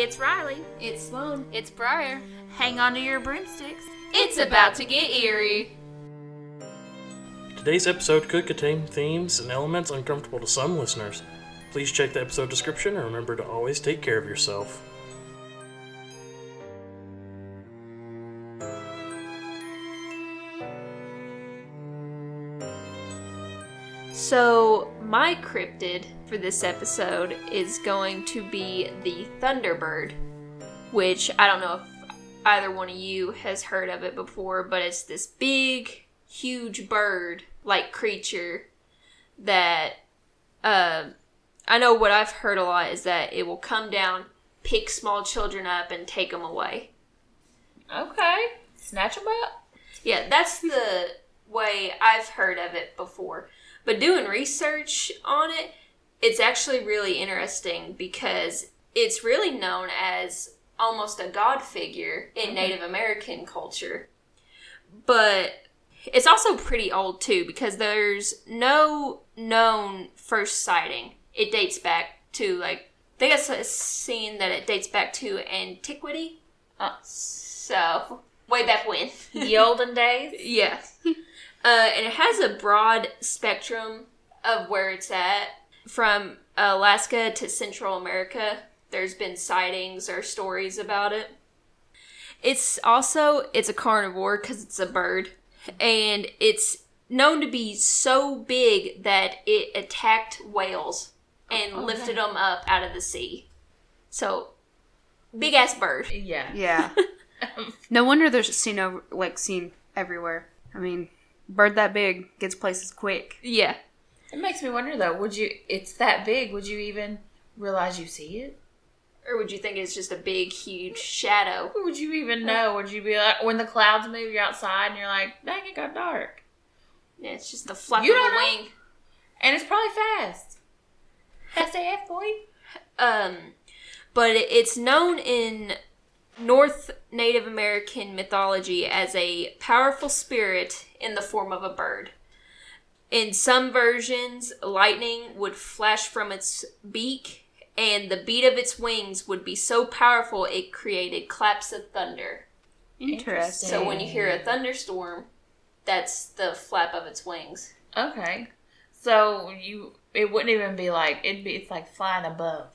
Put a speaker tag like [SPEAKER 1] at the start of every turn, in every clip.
[SPEAKER 1] It's Riley.
[SPEAKER 2] It's Sloan.
[SPEAKER 1] It's Briar.
[SPEAKER 3] Hang on to your broomsticks.
[SPEAKER 1] It's about to get eerie.
[SPEAKER 4] Today's episode could contain themes and elements uncomfortable to some listeners. Please check the episode description and remember to always take care of yourself.
[SPEAKER 1] So, my cryptid for this episode is going to be the Thunderbird, which I don't know if either one of you has heard of it before, but it's this big, huge bird-like creature that, I know what I've heard a lot is that it will come down, pick small children up, and take them away.
[SPEAKER 2] Okay. Snatch them up?
[SPEAKER 1] Yeah, that's the way I've heard of it before. But doing research on it, it's actually really interesting because it's really known as almost a god figure in Native American culture. But it's also pretty old too because there's no known first sighting. It dates back to I think I've seen that it dates back to antiquity. So, way back when.
[SPEAKER 2] The olden days?
[SPEAKER 1] Yeah. And it has a broad spectrum of where it's at. From Alaska to Central America, there's been sightings or stories about it. It's a carnivore because it's a bird. And it's known to be so big that it attacked whales and lifted them up out of the sea. So, big-ass bird.
[SPEAKER 2] Yeah.
[SPEAKER 3] Yeah. No wonder there's seen everywhere. I mean, bird that big gets places quick.
[SPEAKER 1] Yeah.
[SPEAKER 2] It makes me wonder though, it's that big, would you even realize you see it?
[SPEAKER 1] Or would you think it's just a big, huge shadow?
[SPEAKER 2] Or would you even know? Would you be like, when the clouds move, you're outside and you're like, dang, it got dark.
[SPEAKER 1] Yeah, it's just the flap of
[SPEAKER 2] You
[SPEAKER 1] a
[SPEAKER 2] don't know.
[SPEAKER 1] wing.
[SPEAKER 2] And it's probably fast. Fast AF, boy.
[SPEAKER 1] But it's known in North Native American mythology as a powerful spirit in the form of a bird. In some versions, lightning would flash from its beak, and the beat of its wings would be so powerful it created claps of thunder.
[SPEAKER 3] Interesting.
[SPEAKER 1] So when you hear a thunderstorm, that's the flap of its wings.
[SPEAKER 2] Okay. So it wouldn't even be it's like flying above.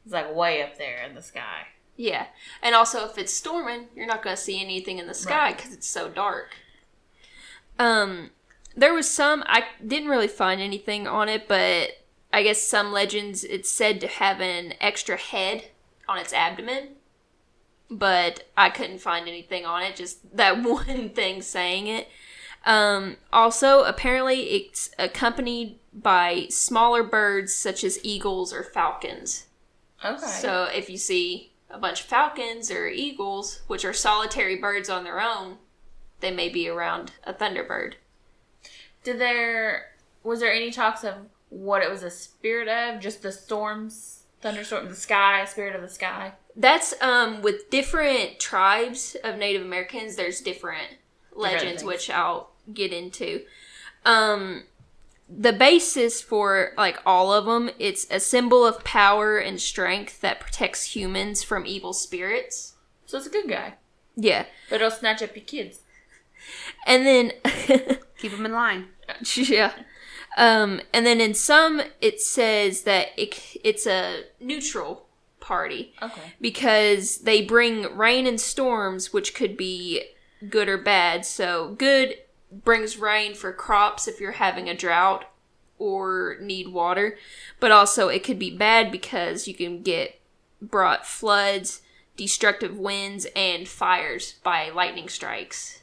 [SPEAKER 2] It's like way up there in the sky.
[SPEAKER 1] Yeah. And also if it's storming, you're not going to see anything in the sky because it's so dark. There was I didn't really find anything on it, but I guess some legends, it's said to have an extra head on its abdomen. But I couldn't find anything on it, just that one thing saying it. Also, apparently it's accompanied by smaller birds such as eagles or falcons.
[SPEAKER 2] Okay.
[SPEAKER 1] So if you see a bunch of falcons or eagles, which are solitary birds on their own, they may be around a thunderbird.
[SPEAKER 2] Was there any talks of what it was a spirit of? Just the thunderstorm, the sky, spirit of the sky? That's,
[SPEAKER 1] with different tribes of Native Americans, there's different legends, which I'll get into. The basis for, all of them, it's a symbol of power and strength that protects humans from evil spirits.
[SPEAKER 2] So it's a good guy.
[SPEAKER 1] Yeah.
[SPEAKER 2] But it'll snatch up your kids.
[SPEAKER 1] And then...
[SPEAKER 3] Keep them in line.
[SPEAKER 1] Yeah. And then in some, it says that it's a neutral party.
[SPEAKER 2] Okay.
[SPEAKER 1] Because they bring rain and storms, which could be good or bad. So good brings rain for crops if you're having a drought or need water. But also it could be bad because you can get brought floods, destructive winds, and fires by lightning strikes.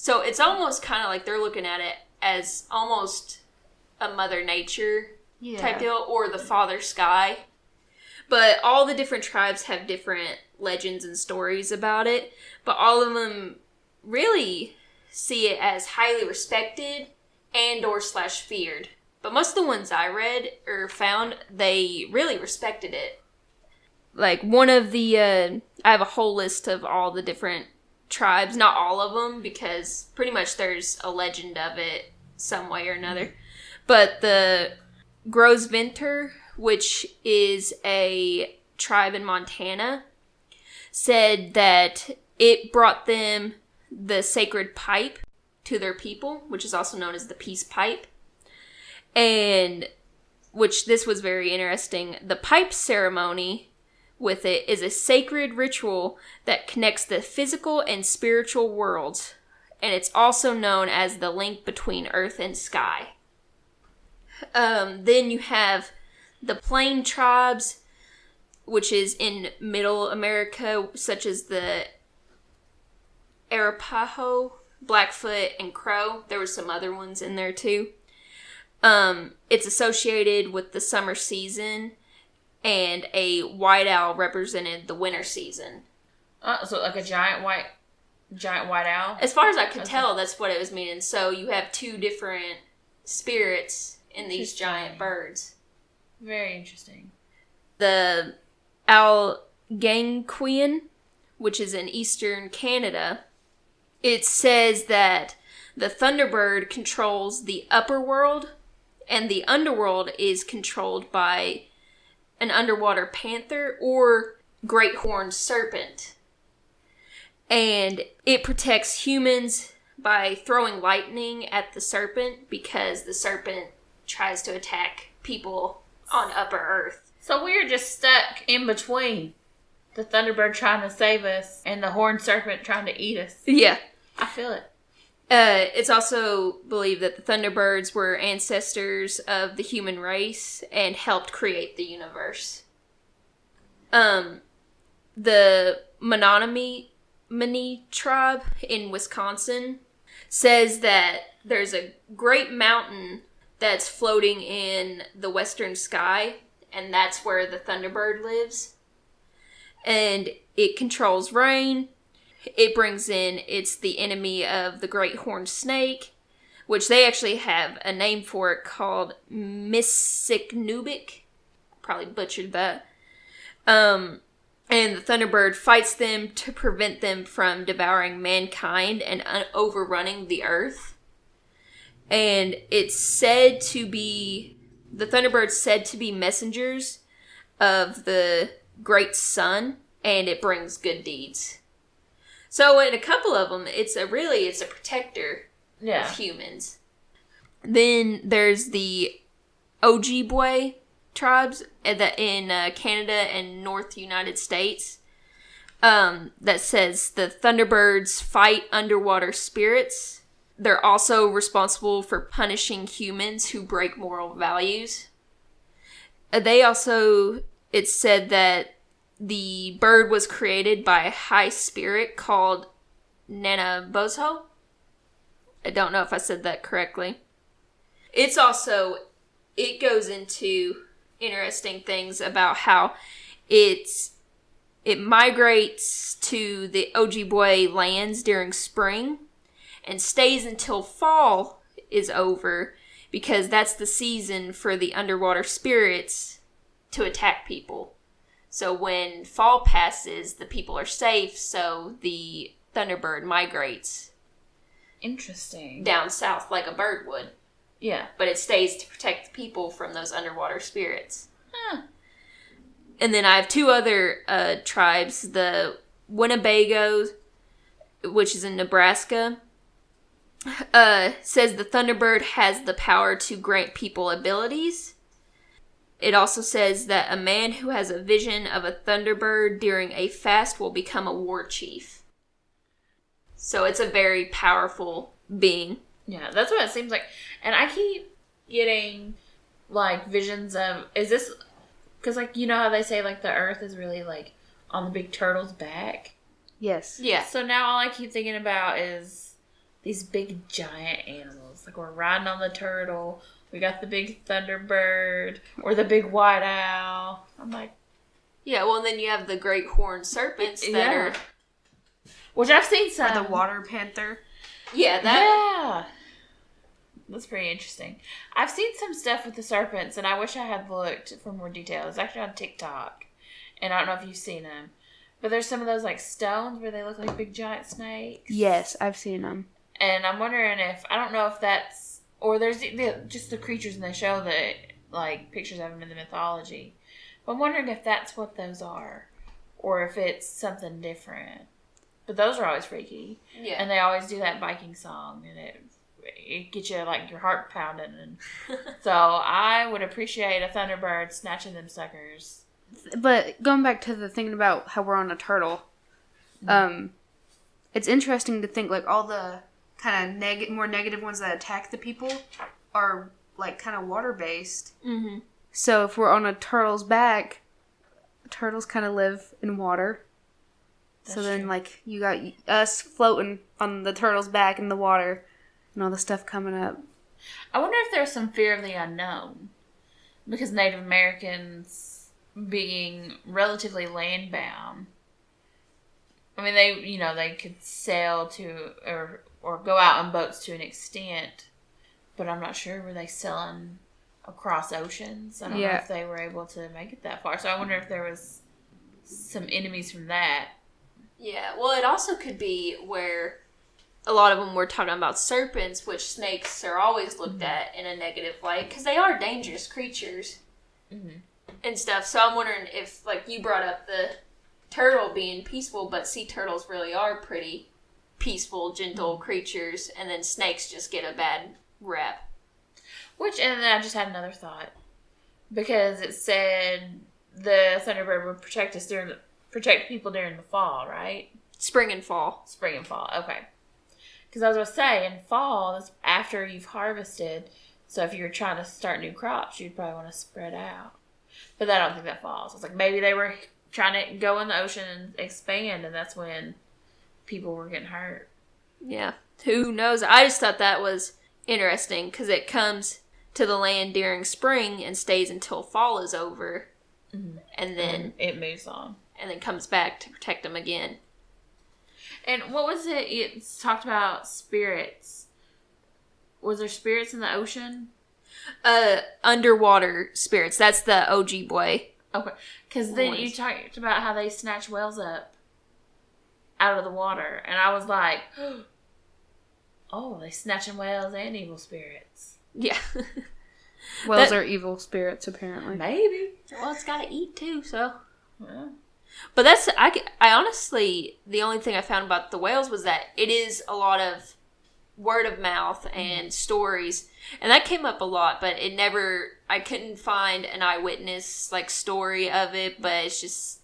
[SPEAKER 1] So it's almost kind of like they're looking at it as almost a Mother Nature type deal, or the Father Sky. But all the different tribes have different legends and stories about it. But all of them really see it as highly respected and or / feared. But most of the ones I read or found, they really respected it. One of the, I have a whole list of all the different tribes, not all of them, because pretty much there's a legend of it some way or another. But the Grosvenor, which is a tribe in Montana said that it brought them the sacred pipe to their people, which is also known as the peace pipe. And which this was very interesting. The pipe ceremony with it is a sacred ritual that connects the physical and spiritual worlds. And it's also known as the link between earth and sky. Then you have the plain tribes, which is in Middle America, such as the Arapaho, Blackfoot, and Crow. There were some other ones in there too. It's associated with the summer season, and a white owl represented the winter season.
[SPEAKER 2] So like a giant white owl?
[SPEAKER 1] As far as I could tell, that's what it was meaning. So you have two different spirits in these giant birds.
[SPEAKER 2] Very interesting.
[SPEAKER 1] The Algonquian, which is in eastern Canada, it says that the Thunderbird controls the upper world, and the underworld is controlled by an underwater panther or great horned serpent. And it protects humans by throwing lightning at the serpent because the serpent tries to attack people on Upper Earth.
[SPEAKER 2] So we're just stuck in between the Thunderbird trying to save us and the horned serpent trying to eat us.
[SPEAKER 1] Yeah.
[SPEAKER 2] I feel it.
[SPEAKER 1] It's also believed that the Thunderbirds were ancestors of the human race and helped create the universe. The Menominee tribe in Wisconsin says that there's a great mountain that's floating in the western sky, and that's where the Thunderbird lives. And it controls rain. It's the enemy of the great horned snake, which they actually have a name for it called Missiknubik. Probably butchered that. And the Thunderbird fights them to prevent them from devouring mankind and overrunning the earth. And it's said to be, the Thunderbird's said to be messengers of the great sun, and it brings good deeds. So in a couple of them, it's a protector of humans. Then there's the Ojibwe tribes in Canada and North United States that says the Thunderbirds fight underwater spirits. They're also responsible for punishing humans who break moral values. It's said that the bird was created by a high spirit called Nanabozo. I don't know if I said that correctly. It goes into interesting things about how it migrates to the Ojibwe lands during spring and stays until fall is over because that's the season for the underwater spirits to attack people. So when fall passes, the people are safe, so the Thunderbird migrates.
[SPEAKER 2] Interesting.
[SPEAKER 1] Down south like a bird would.
[SPEAKER 2] Yeah.
[SPEAKER 1] But it stays to protect the people from those underwater spirits.
[SPEAKER 2] Huh.
[SPEAKER 1] And then I have two other tribes. The Winnebago, which is in Nebraska, says the Thunderbird has the power to grant people abilities. It also says that a man who has a vision of a Thunderbird during a fast will become a war chief. So it's a very powerful being.
[SPEAKER 2] Yeah, that's what it seems like. And I keep getting, like, visions of... Is this... Because, like, you know how they say, like, the Earth is really, like, on the big turtle's back?
[SPEAKER 3] Yes.
[SPEAKER 1] Yeah.
[SPEAKER 2] So now all I keep thinking about is these big, giant animals. Like, we're riding on the turtle... We got the big Thunderbird or the big white owl. I'm like...
[SPEAKER 1] Yeah, well, then you have the great horned serpents that are...
[SPEAKER 2] Which I've seen some.
[SPEAKER 3] Or the water panther.
[SPEAKER 1] Yeah,
[SPEAKER 2] Yeah. That's pretty interesting. I've seen some stuff with the serpents, and I wish I had looked for more detail. It's actually on TikTok. And I don't know if you've seen them. But there's some of those, like, stones where they look like big, giant snakes.
[SPEAKER 3] Yes, I've seen them.
[SPEAKER 2] And I'm wondering if... I don't know if that's... Or there's just the creatures in the show that, like, pictures of them in the mythology. But I'm wondering if that's what those are, or if it's something different. But those are always freaky.
[SPEAKER 1] Yeah.
[SPEAKER 2] And they always do that Viking song, and it gets you, like, your heart pounding. And so I would appreciate a Thunderbird snatching them suckers.
[SPEAKER 3] But going back to the thinking about how we're on a turtle, it's interesting to think, like, all the kind of more negative ones that attack the people are, like, kind of water-based.
[SPEAKER 1] Mm-hmm.
[SPEAKER 3] So if we're on a turtle's back, turtles kind of live in water. So then, like, you got us floating on the turtle's back in the water and all the stuff coming up.
[SPEAKER 2] I wonder if there's some fear of the unknown. Because Native Americans being relatively land-bound. I mean, they could sail to, or go out on boats to an extent. But I'm not sure, were they sailing across oceans? I don't know if they were able to make it that far. So I wonder if there was some enemies from that.
[SPEAKER 1] Yeah, well, it also could be where a lot of them were talking about serpents, which snakes are always looked at in a negative light, because they are dangerous creatures and stuff. So I'm wondering if, like, you brought up the turtle being peaceful, but sea turtles really are pretty peaceful, gentle creatures, and then snakes just get a bad rep.
[SPEAKER 2] And then I just had another thought. Because it said the Thunderbird would protect people during the fall, right?
[SPEAKER 1] Spring and fall.
[SPEAKER 2] Spring and fall, okay. Because I was going to say, in fall, that's after you've harvested. So if you're trying to start new crops, you'd probably want to spread out. But I don't think that falls. It's like maybe they were trying to go in the ocean and expand, and that's when people were getting hurt.
[SPEAKER 1] Yeah. Who knows? I just thought that was interesting because it comes to the land during spring and stays until fall is over. Mm-hmm. And then
[SPEAKER 2] it moves on.
[SPEAKER 1] And then comes back to protect them again.
[SPEAKER 2] And what was it? It's talked about spirits. Was there spirits in the ocean?
[SPEAKER 1] Underwater spirits. That's the Ojibwe.
[SPEAKER 2] Okay. Because then you talked about how they snatch whales up out of the water. And I was like, oh, they snatching whales and evil spirits.
[SPEAKER 1] Yeah.
[SPEAKER 3] Whales are evil spirits, apparently.
[SPEAKER 2] Maybe.
[SPEAKER 1] Well, it's got to eat, too, so.
[SPEAKER 2] Yeah.
[SPEAKER 1] But I honestly, the only thing I found about the whales was that it is a lot of word of mouth and stories. And that came up a lot, but I couldn't find an eyewitness, like, story of it, but it's just,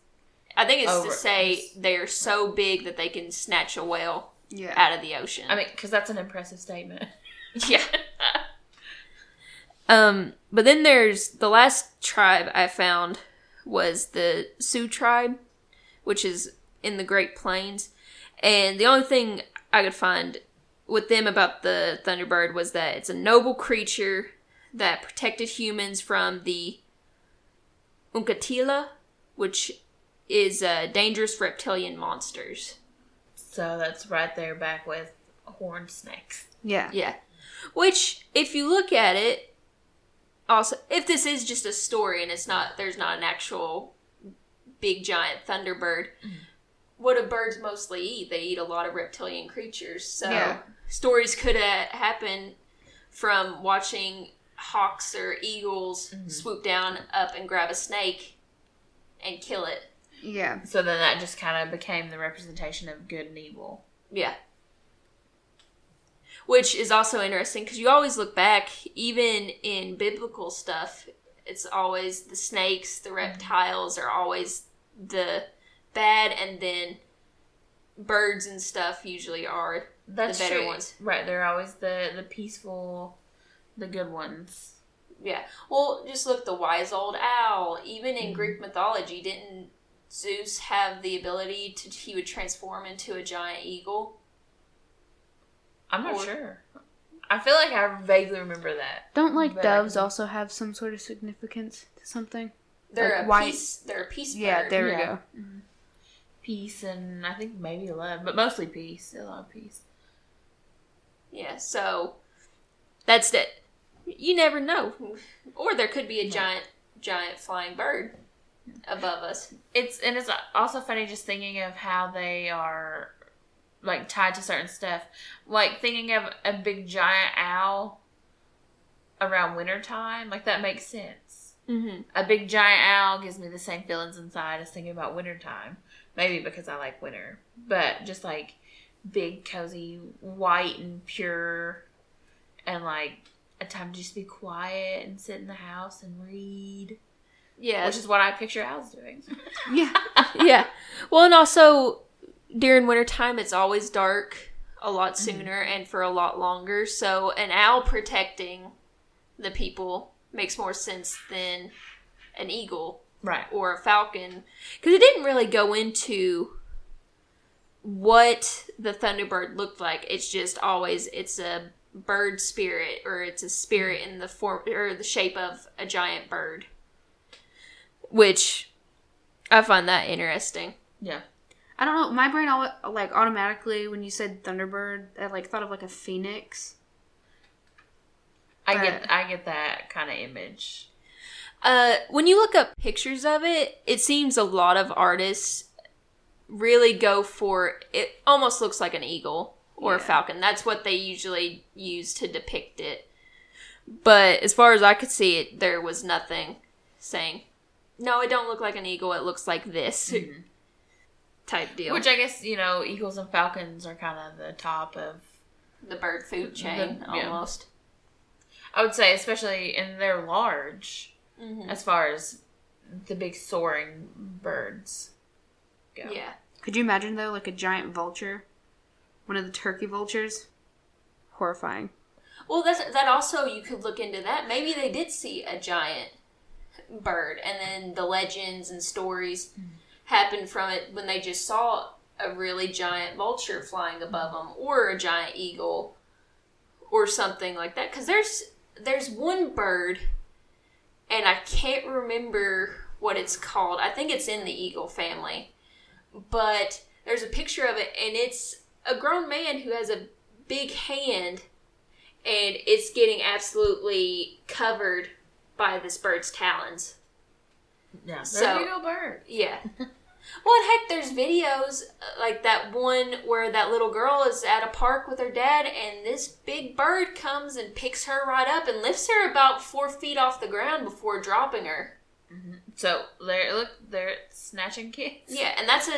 [SPEAKER 1] I think it's to say they're so big that they can snatch a whale out of the ocean.
[SPEAKER 2] I mean, because that's an impressive statement.
[SPEAKER 1] Yeah. But then there's, the last tribe I found was the Sioux Tribe, which is in the Great Plains. And the only thing I could find with them about the Thunderbird was that it's a noble creature that protected humans from the Untitled, which is dangerous reptilian monsters.
[SPEAKER 2] So that's right there back with horned snakes.
[SPEAKER 3] Yeah.
[SPEAKER 1] Yeah. Which, if you look at it, also, if this is just a story and there's not an actual big giant Thunderbird, what do birds mostly eat? They eat a lot of reptilian creatures. So stories could happen from watching hawks or eagles swoop down up and grab a snake and kill it.
[SPEAKER 3] Yeah.
[SPEAKER 2] So then that just kind of became the representation of good and evil.
[SPEAKER 1] Yeah. Which is also interesting because you always look back, even in biblical stuff, it's always the snakes, the reptiles are always the bad, and then birds and stuff usually are the better ones.
[SPEAKER 2] Right, they're always the peaceful, the good ones.
[SPEAKER 1] Yeah. Well, just look, the wise old owl. Even in Greek mythology, didn't Zeus have the ability he would transform into a giant eagle?
[SPEAKER 2] I'm not sure. I feel like I vaguely remember that.
[SPEAKER 3] Don't, like, doves also have some sort of significance to something?
[SPEAKER 1] They're
[SPEAKER 3] like
[SPEAKER 1] they're a peace bird.
[SPEAKER 3] Yeah, there we go.
[SPEAKER 2] Mm-hmm. Peace and I think maybe love, but mostly peace. A lot of peace.
[SPEAKER 1] Yeah, so that's it. You never know. Or there could be a giant flying bird above us.
[SPEAKER 2] It's also funny just thinking of how they are, like, tied to certain stuff. Like, thinking of a big giant owl around wintertime, like, that makes sense.
[SPEAKER 1] Mm-hmm.
[SPEAKER 2] A big giant owl gives me the same feelings inside as thinking about wintertime. Maybe because I like winter. But just like big, cozy, white and pure. And like a time to just be quiet and sit in the house and read.
[SPEAKER 1] Yeah.
[SPEAKER 2] Which is what I picture owls doing.
[SPEAKER 3] Yeah.
[SPEAKER 1] Yeah. Well, and also during wintertime, it's always dark a lot sooner and for a lot longer. So an owl protecting the people makes more sense than an eagle.
[SPEAKER 2] Right.
[SPEAKER 1] Or a falcon. Because it didn't really go into what the Thunderbird looked like. It's just always, it's a bird spirit, or it's a spirit in the form or the shape of a giant bird. Which I find that interesting.
[SPEAKER 2] Yeah.
[SPEAKER 3] I don't know. My brain automatically, when you said Thunderbird, I thought of a phoenix.
[SPEAKER 2] I get that kind of image.
[SPEAKER 1] When you look up pictures of it, it seems a lot of artists really go for, it almost looks like an eagle or a falcon. That's what they usually use to depict it. But as far as I could see it, there was nothing saying, no, it don't look like an eagle, it looks like this type deal.
[SPEAKER 2] Which I guess, eagles and falcons are kind of the top of
[SPEAKER 1] the bird food chain, almost.
[SPEAKER 2] I would say, especially, and they're large. As far as the big soaring birds go.
[SPEAKER 1] Yeah.
[SPEAKER 3] Could you imagine, though, a giant vulture? One of the turkey vultures? Horrifying.
[SPEAKER 1] Well, that also, you could look into that. Maybe they did see a giant bird, and then the legends and stories happened from it when they just saw a really giant vulture flying above them, or a giant eagle, or something like that. Because there's one bird, and I can't remember what it's called. I think it's in the eagle family. But there's a picture of it, and it's a grown man who has a big hand, and it's getting absolutely covered by this bird's talons.
[SPEAKER 2] Yeah,
[SPEAKER 1] So,
[SPEAKER 2] there you go, bird.
[SPEAKER 1] Yeah. Well, and heck, there's videos like that one where that little girl is at a park with her dad, and this big bird comes and picks her right up and lifts her about 4 feet off the ground before dropping her.
[SPEAKER 2] So, they're snatching kids.
[SPEAKER 1] Yeah, and that's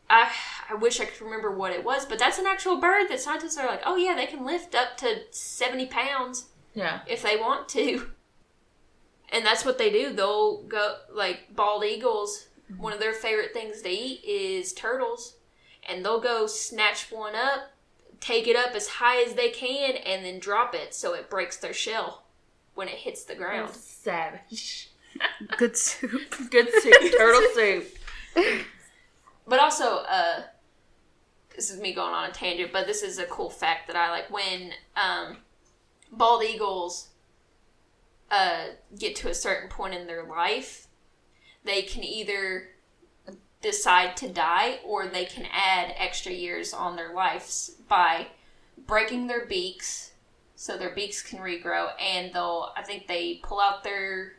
[SPEAKER 1] I wish I could remember what it was, but that's an actual bird that scientists are like, oh yeah, they can lift up to 70 pounds.
[SPEAKER 2] Yeah.
[SPEAKER 1] If they want to. And that's what they do. They'll go, bald eagles, one of their favorite things to eat is turtles. And they'll go snatch one up, take it up as high as they can, and then drop it so it breaks their shell when it hits the ground.
[SPEAKER 2] Savage.
[SPEAKER 3] Good soup.
[SPEAKER 2] Good soup. Turtle soup.
[SPEAKER 1] But also, this is me going on a tangent, but this is a cool fact that I like. When bald eagles get to a certain point in their life, they can either decide to die, or they can add extra years on their lives by breaking their beaks, so their beaks can regrow, and I think they pull out their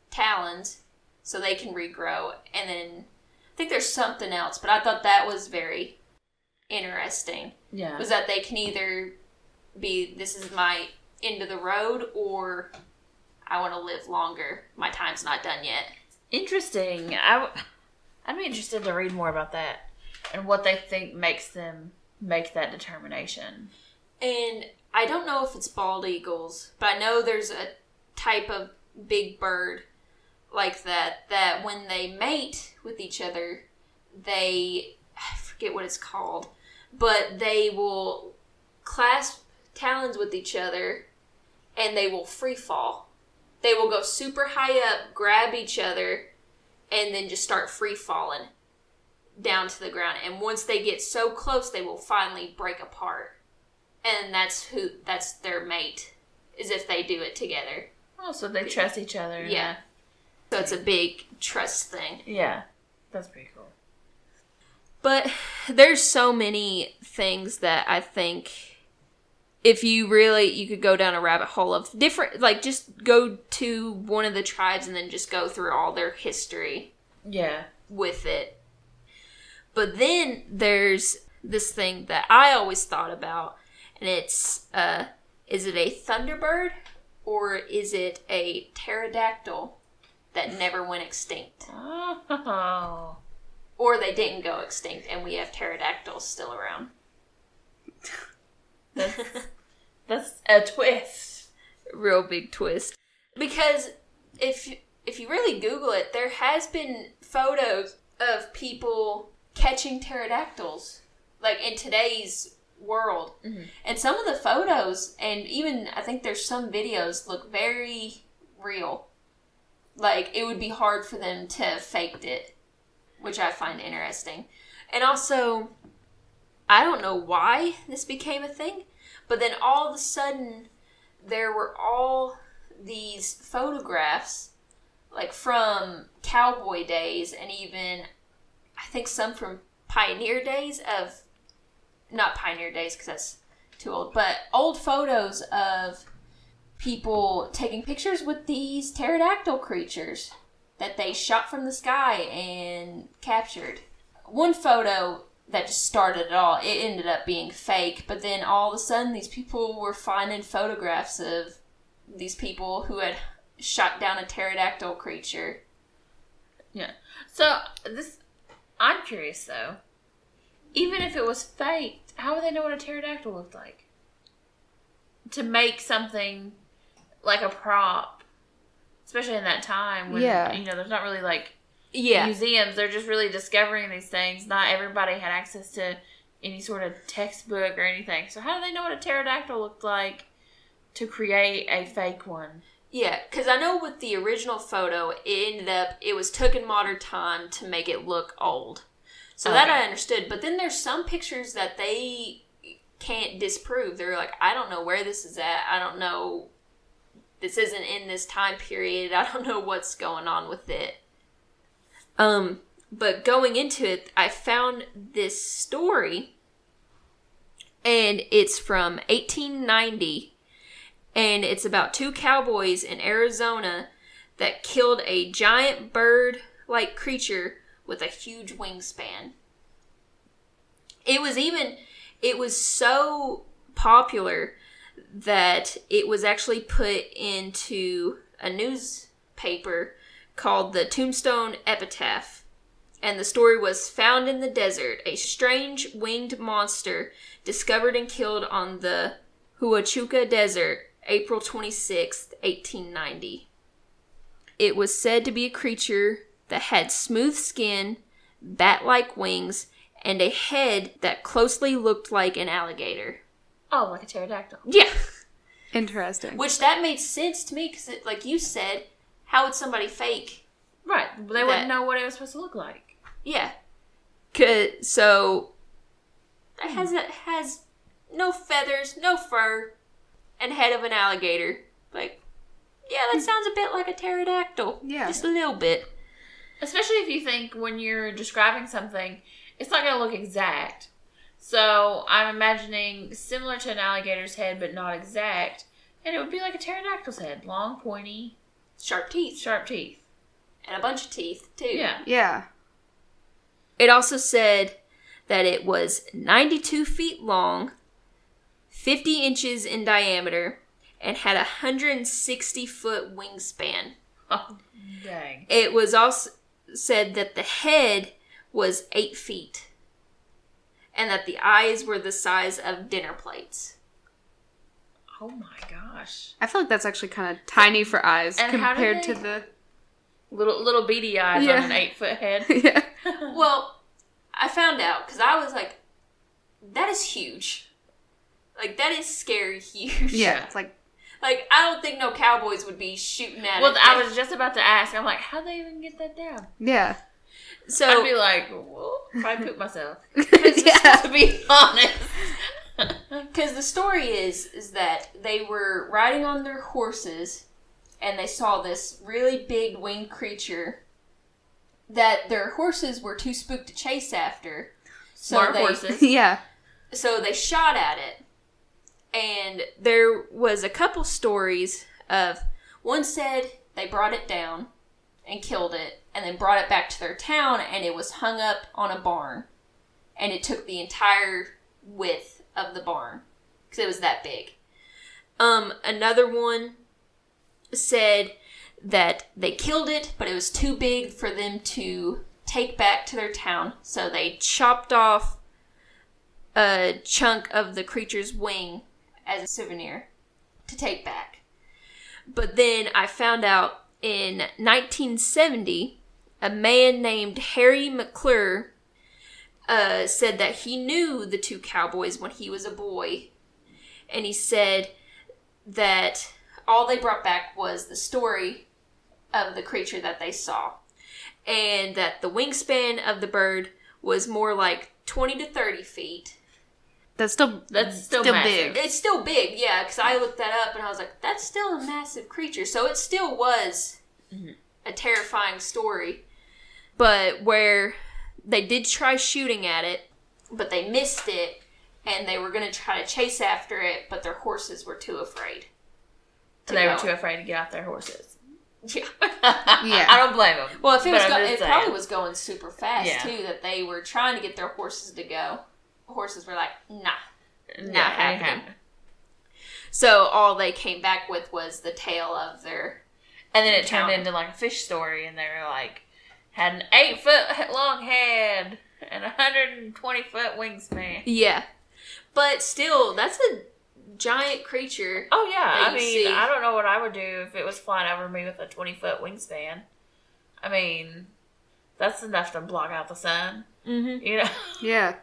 [SPEAKER 1] talons so they can regrow, and then I think there's something else, but I thought that was very interesting.
[SPEAKER 2] Yeah.
[SPEAKER 1] Was that they can either be, this is my end of the road, or I want to live longer. My time's not done yet.
[SPEAKER 2] Interesting. I'd be interested to read more about that and what they think makes them make that determination.
[SPEAKER 1] And I don't know if it's bald eagles, but I know there's a type of big bird like that when they mate with each other, I forget what it's called, but they will clasp talons with each other and they will free fall. They will go super high up, grab each other, and then just start free falling down to the ground. And once they get so close, they will finally break apart. And that's their mate, is if they do it together.
[SPEAKER 2] Oh, so they trust each other.
[SPEAKER 1] Yeah. So it's a big trust thing.
[SPEAKER 2] Yeah. That's pretty cool.
[SPEAKER 1] But there's so many things that I think if you could go down a rabbit hole of different, just go to one of the tribes and then just go through all their history.
[SPEAKER 2] Yeah.
[SPEAKER 1] With it. But then there's this thing that I always thought about, and it's, is it a Thunderbird or is it a pterodactyl that never went extinct?
[SPEAKER 2] Oh.
[SPEAKER 1] Or they didn't go extinct and we have pterodactyls still around.
[SPEAKER 2] That's a twist.
[SPEAKER 1] Real big twist. Because if you really Google it, there has been photos of people catching pterodactyls, like in today's world. Mm-hmm. And some of the photos, and even I think there's some videos, look very real. Like, it would be hard for them to have faked it, which I find interesting. And also, I don't know why this became a thing, but then all of a sudden, there were all these photographs, like from cowboy days, and even, I think some from pioneer days of, not pioneer days because that's too old, but old photos of people taking pictures with these pterodactyl creatures that they shot from the sky and captured. One photo that just started it all, it ended up being fake, but then all of a sudden these people were finding photographs of these people who had shot down a pterodactyl creature.
[SPEAKER 2] Yeah. So, I'm curious though. Even if it was faked, how would they know what a pterodactyl looked like? To make something like a prop, especially in that time when, there's not really like museums. They're just really discovering these things. Not everybody had access to any sort of textbook or anything. So how do they know what a pterodactyl looked like to create a fake one?
[SPEAKER 1] Yeah, because I know with the original photo, it was took in modern time to make it look old. So that I understood. But then there's some pictures that they can't disprove. They're like, I don't know where this is at. I don't know. This isn't in this time period. I don't know what's going on with it. But going into it, I found this story, and it's from 1890, and it's about two cowboys in Arizona that killed a giant bird-like creature with a huge wingspan. It was so popular that it was actually put into a newspaper called the Tombstone Epitaph. And the story was found in the desert, a strange winged monster discovered and killed on the Huachuca Desert, April 26th, 1890. It was said to be a creature that had smooth skin, bat-like wings, and a head that closely looked like an alligator.
[SPEAKER 2] Oh, like a pterodactyl.
[SPEAKER 1] Yeah.
[SPEAKER 3] Interesting.
[SPEAKER 1] Which that made sense to me because, like you said, how would somebody fake?
[SPEAKER 2] Right. They wouldn't know what it was supposed to look like.
[SPEAKER 1] Yeah. So, it has no feathers, no fur, and head of an alligator. Like, yeah, that sounds a bit like a pterodactyl.
[SPEAKER 3] Yeah.
[SPEAKER 1] Just a little bit.
[SPEAKER 2] Especially if you think when you're describing something, it's not going to look exact. So I'm imagining similar to an alligator's head, but not exact. And it would be like a pterodactyl's head. Long, pointy.
[SPEAKER 1] Sharp teeth. And a bunch of teeth, too.
[SPEAKER 3] Yeah.
[SPEAKER 1] It also said that it was 92 feet long, 50 inches in diameter, and had a 160-foot wingspan.
[SPEAKER 2] Oh, dang.
[SPEAKER 1] It was also said that the head was 8 feet. And that the eyes were the size of dinner plates.
[SPEAKER 2] Oh my gosh.
[SPEAKER 3] I feel like that's actually kind of tiny for eyes
[SPEAKER 2] and
[SPEAKER 3] compared to the
[SPEAKER 2] little beady eyes on an 8-foot head.
[SPEAKER 3] Yeah.
[SPEAKER 1] Well, I found out because I was like, that is huge. Like, that is scary huge.
[SPEAKER 3] Yeah. It's like
[SPEAKER 1] I don't think no cowboys would be shooting at it.
[SPEAKER 2] Well, I was just about to ask. I'm like, how'd they even get that down?
[SPEAKER 3] Yeah.
[SPEAKER 1] So
[SPEAKER 2] I'd be like, well, I poop myself. To be honest.
[SPEAKER 1] Because the story is that they were riding on their horses and they saw this really big winged creature that their horses were too spooked to chase after.
[SPEAKER 2] Smart horses.
[SPEAKER 3] Yeah.
[SPEAKER 1] So they shot at it. And there was a couple stories of, one said they brought it down and killed it and then brought it back to their town and it was hung up on a barn. And it took the entire width of the barn because it was that big. Another one said that they killed it, but it was too big for them to take back to their town. So they chopped off a chunk of the creature's wing as a souvenir to take back. But then I found out in 1970, a man named Harry McClure said that he knew the two cowboys when he was a boy. And he said that all they brought back was the story of the creature that they saw. And that the wingspan of the bird was more like 20 to 30 feet.
[SPEAKER 3] That's still big.
[SPEAKER 1] It's still big, yeah, because I looked that up and I was like, that's still a massive creature. So it still was a terrifying story. But where they did try shooting at it, but they missed it, and they were going to try to chase after it, but their horses were too afraid.
[SPEAKER 2] They were too afraid to get off their horses.
[SPEAKER 1] Yeah.
[SPEAKER 2] Yeah. I don't blame them.
[SPEAKER 1] Well, if it probably was going super fast, too, that they were trying to get their horses to go. Horses were like, not happening. So all they came back with was the tail of their
[SPEAKER 2] And then it turned into like a fish story, and they were like, had an 8-foot long head and 120-foot wingspan.
[SPEAKER 1] Yeah. But still, that's a giant creature.
[SPEAKER 2] Oh, yeah. I mean, I don't know what I would do if it was flying over me with a 20-foot wingspan. I mean, that's enough to block out the sun.
[SPEAKER 1] Mm-hmm.
[SPEAKER 2] You know?
[SPEAKER 3] Yeah.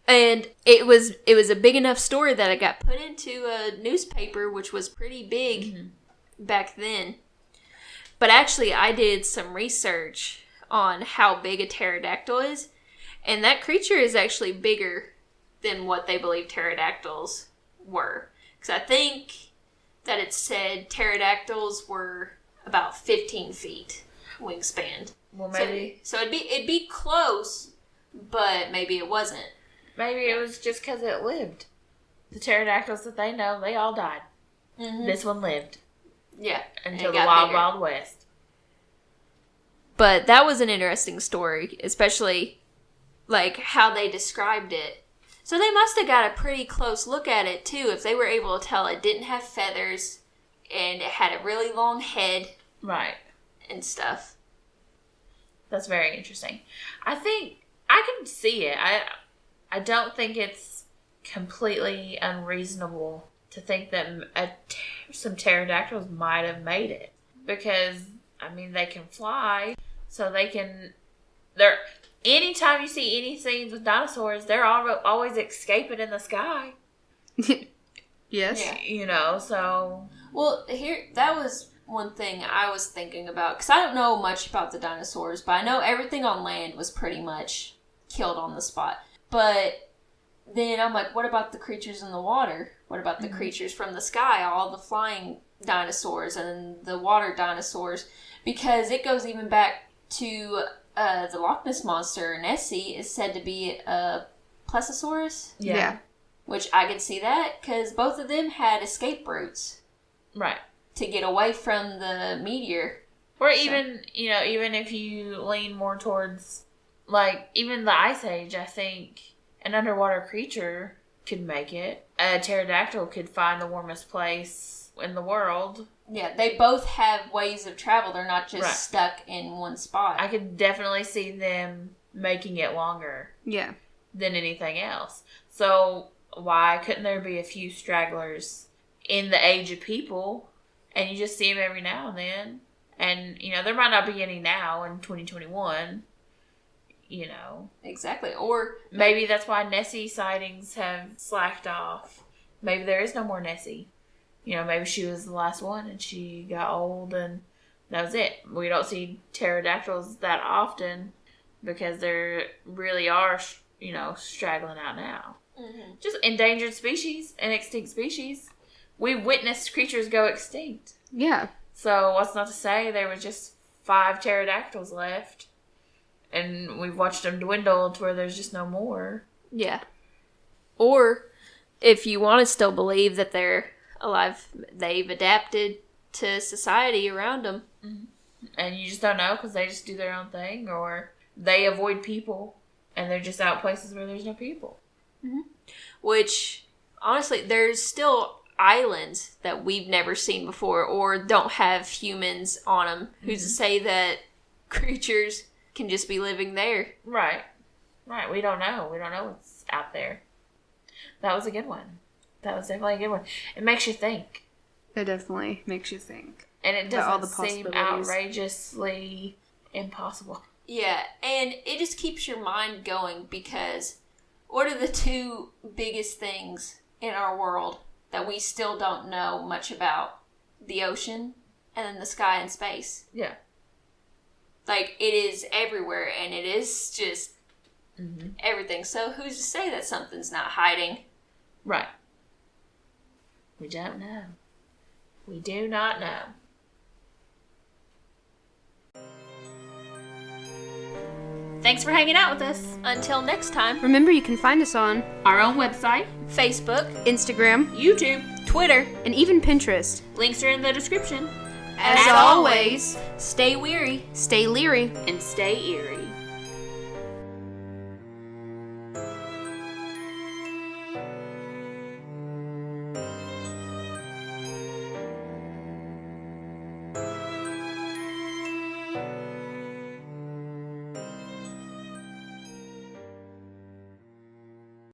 [SPEAKER 1] And it was a big enough story that it got put into a newspaper, which was pretty big back then. But actually, I did some research on how big a pterodactyl is, and that creature is actually bigger than what they believe pterodactyls were. Because I think that it said pterodactyls were about 15 feet wingspan.
[SPEAKER 2] Well, maybe.
[SPEAKER 1] So it'd be close, but maybe it wasn't.
[SPEAKER 2] Maybe it was just because it lived. The pterodactyls that they know, they all died. Mm-hmm. This one lived.
[SPEAKER 1] Yeah.
[SPEAKER 2] Until the Wild West.
[SPEAKER 1] But that was an interesting story, especially like how they described it. So they must have got a pretty close look at it too, if they were able to tell it didn't have feathers and it had a really long head.
[SPEAKER 2] Right.
[SPEAKER 1] And stuff.
[SPEAKER 2] That's very interesting. I think I can see it. I don't think it's completely unreasonable to think that some pterodactyls might have made it. Because, I mean, they can fly, so they can... Anytime you see any scenes with dinosaurs, they're always escaping in the sky.
[SPEAKER 3] Yes.
[SPEAKER 1] Yeah.
[SPEAKER 2] You know, so...
[SPEAKER 1] Well, that was one thing I was thinking about. Because I don't know much about the dinosaurs, but I know everything on land was pretty much killed on the spot. But then I'm like, what about the creatures in the water? What about the creatures from the sky? All the flying dinosaurs and the water dinosaurs? Because it goes even back to the Loch Ness Monster. Nessie is said to be a plesiosaurus.
[SPEAKER 3] Yeah.
[SPEAKER 1] Which I could see that because both of them had escape routes.
[SPEAKER 2] Right.
[SPEAKER 1] To get away from the meteor.
[SPEAKER 2] Or even, even if you lean more towards... Like, even the Ice Age, I think an underwater creature could make it. A pterodactyl could find the warmest place in the world.
[SPEAKER 1] Yeah, they both have ways of travel. They're not just stuck in one spot.
[SPEAKER 2] I could definitely see them making it longer.
[SPEAKER 3] Yeah.
[SPEAKER 2] Than anything else. So, why couldn't there be a few stragglers in the age of people? And you just see them every now and then. And, there might not be any now in 2021.
[SPEAKER 1] Exactly. Or
[SPEAKER 2] maybe that's why Nessie sightings have slacked off. Maybe there is no more Nessie. Maybe she was the last one and she got old and that was it. We don't see pterodactyls that often because they really are, straggling out now. Mm-hmm. Just endangered species and extinct species. We've witnessed creatures go extinct.
[SPEAKER 3] Yeah.
[SPEAKER 2] So what's not to say there was just 5 pterodactyls left. And we've watched them dwindle to where there's just no more.
[SPEAKER 1] Yeah. Or, if you want to still believe that they're alive, they've adapted to society around them.
[SPEAKER 2] Mm-hmm. And you just don't know because they just do their own thing. Or they avoid people and they're just out places where there's no people.
[SPEAKER 1] Mm-hmm. Which, honestly, there's still islands that we've never seen before or don't have humans on them. Who's to say that creatures can just be living there?
[SPEAKER 2] Right. We don't know. We don't know what's out there. That was a good one. That was definitely a good one. It makes you think.
[SPEAKER 3] It definitely makes you think.
[SPEAKER 2] And it
[SPEAKER 3] About all
[SPEAKER 2] doesn't
[SPEAKER 3] the
[SPEAKER 2] seem
[SPEAKER 3] possibilities.
[SPEAKER 2] outrageously impossible.
[SPEAKER 1] Yeah, and it just keeps your mind going because what are the two biggest things in our world that we still don't know much about? The ocean and then the sky and space.
[SPEAKER 2] Yeah.
[SPEAKER 1] Like, it is everywhere, and it is just everything. So who's to say that something's not hiding?
[SPEAKER 2] Right. We don't know. We do not know. Thanks for hanging out with us.
[SPEAKER 1] Until next time,
[SPEAKER 3] Remember, you can find us on
[SPEAKER 2] Our own website,
[SPEAKER 1] Facebook,
[SPEAKER 3] Instagram,
[SPEAKER 2] YouTube,
[SPEAKER 1] Twitter.
[SPEAKER 3] and even Pinterest.
[SPEAKER 2] links are in the description.
[SPEAKER 1] As always, stay weary.
[SPEAKER 3] Stay leery.
[SPEAKER 2] And stay eerie.